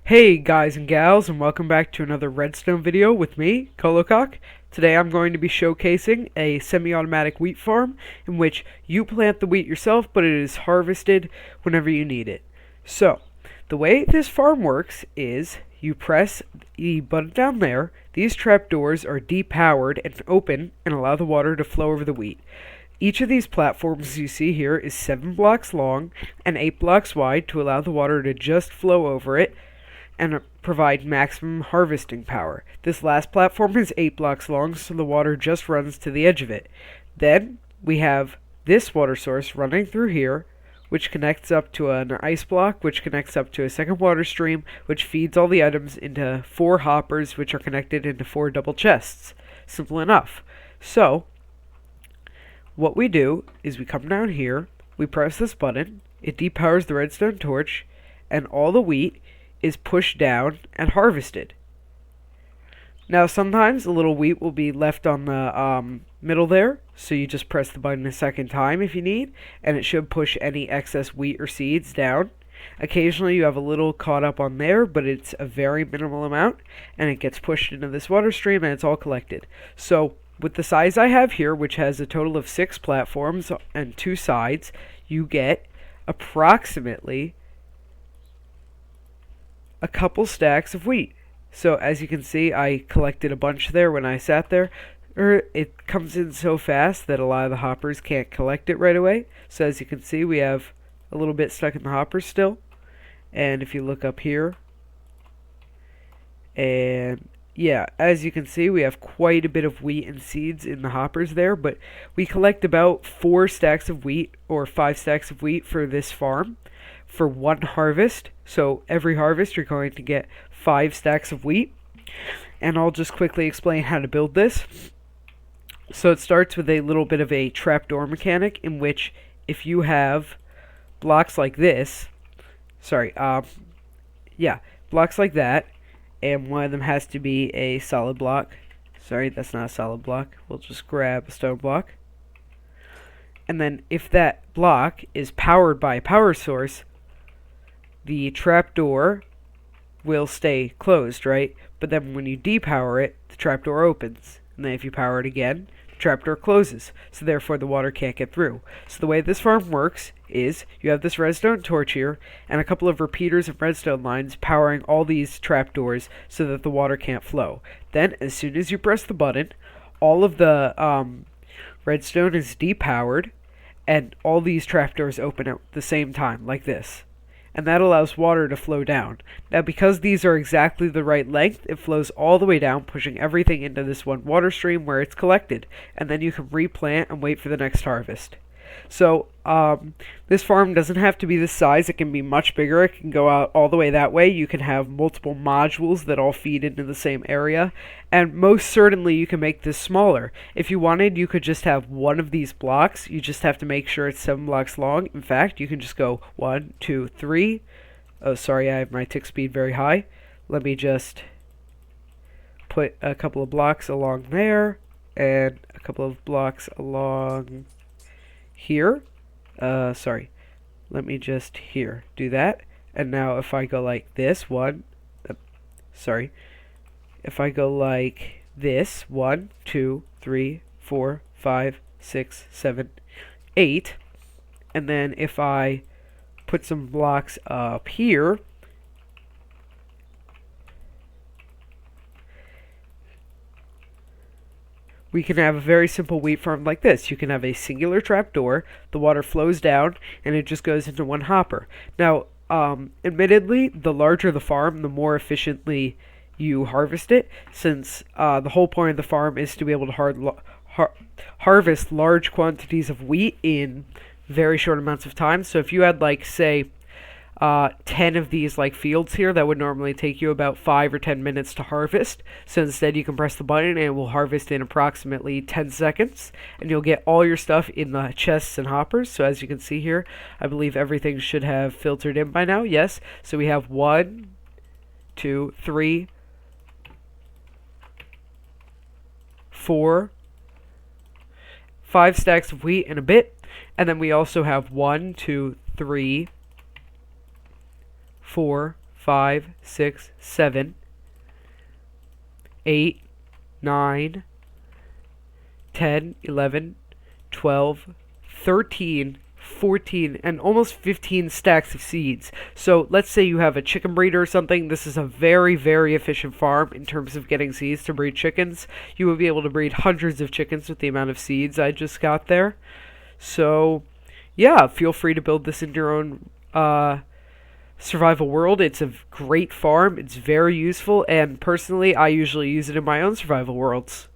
Hey guys and gals, and welcome back to another redstone video with me, Colocock. Today I'm going to be showcasing a semi-automatic wheat farm in which you plant the wheat yourself, but it is harvested whenever you need it. So, the way this farm works is you press the button down there. These trapdoors are depowered and open and allow the water to flow over the wheat. Each of these platforms you see here is 7 blocks long and 8 blocks wide to allow the water to just flow over it and provide maximum harvesting power. This last platform is 8 blocks long, so the water just runs to the edge of it. Then we have this water source running through here, which connects up to an ice block, which connects up to a second water stream, which feeds all the items into 4 hoppers, which are connected into 4 double chests. Simple enough. So, what we do is we come down here, we press this button, it depowers the redstone torch, and all the wheat is pushed down and harvested. Now sometimes a little wheat will be left on the middle there, so you just press the button a second time if you need, and it should push any excess wheat or seeds down. Occasionally you have a little caught up on there, but it's a very minimal amount, and it gets pushed into this water stream and it's all collected. So with the size I have here, which has a total of 6 platforms and 2 sides, you get approximately a couple stacks of wheat. So as you can see, I collected a bunch there when I sat there. It comes in so fast that a lot of the hoppers can't collect it right away. So as you can see, we have a little bit stuck in the hoppers still. And if you look up here, and yeah, as you can see, we have quite a bit of wheat and seeds in the hoppers there, but we collect about 4 stacks of wheat or 5 stacks of wheat for this farm for one harvest. So every harvest you're going to get 5 stacks of wheat. And I'll just quickly explain how to build this. So it starts with a little bit of a trapdoor mechanic in which if you have blocks like this, blocks like that, and one of them has to be a solid block. Sorry, that's not a solid block. We'll just grab a stone block. And then if that block is powered by a power source, the trapdoor will stay closed, right? But then when you depower it, the trapdoor opens. And then if you power it again, the trapdoor closes. So therefore the water can't get through. So the way this farm works is you have this redstone torch here and a couple of repeaters of redstone lines powering all these trapdoors so that the water can't flow. Then as soon as you press the button, all of the redstone is depowered and all these trapdoors open at the same time, like this. And that allows water to flow down. Now because these are exactly the right length, it flows all the way down, pushing everything into this one water stream where it's collected. And then you can replant and wait for the next harvest. So this farm doesn't have to be this size. It can be much bigger. It can go out all the way that way. You can have multiple modules that all feed into the same area. And most certainly you can make this smaller. If you wanted, you could just have one of these blocks. You just have to make sure it's 7 blocks long. In fact, you can just go 1, 2, 3. Oh, sorry, I have my tick speed very high. Let me just put a couple of blocks along there and a couple of blocks along here. Let me just do that. And now if I go like this, if I go like this, 1, 2, 3, 4, 5, 6, 7, 8, and then if I put some blocks up here, we can have a very simple wheat farm like this. You can have a singular trapdoor, the water flows down, and it just goes into one hopper. Now, admittedly, the larger the farm, the more efficiently you harvest it, since the whole point of the farm is to be able to harvest large quantities of wheat in very short amounts of time. So if you had, like, say, 10 of these fields here that would normally take you about 5 or 10 minutes to harvest. So instead you can press the button and it will harvest in approximately 10 seconds and you'll get all your stuff in the chests and hoppers. So as you can see here, I believe everything should have filtered in by now. Yes. So we have 1, 2, 3, 4, 5 stacks of wheat and a bit. And then we also have 1, 2, 3, 4, 5, 6, 7, 8, 9, 10, 11, 12, 13, 14, and almost 15 stacks of seeds. So let's say you have a chicken breeder or something. This is a very, very efficient farm in terms of getting seeds to breed chickens. You will be able to breed hundreds of chickens with the amount of seeds I just got there. So yeah, feel free to build this into your own survival world. It's a great farm. It's very useful, and personally, I usually use it in my own survival worlds.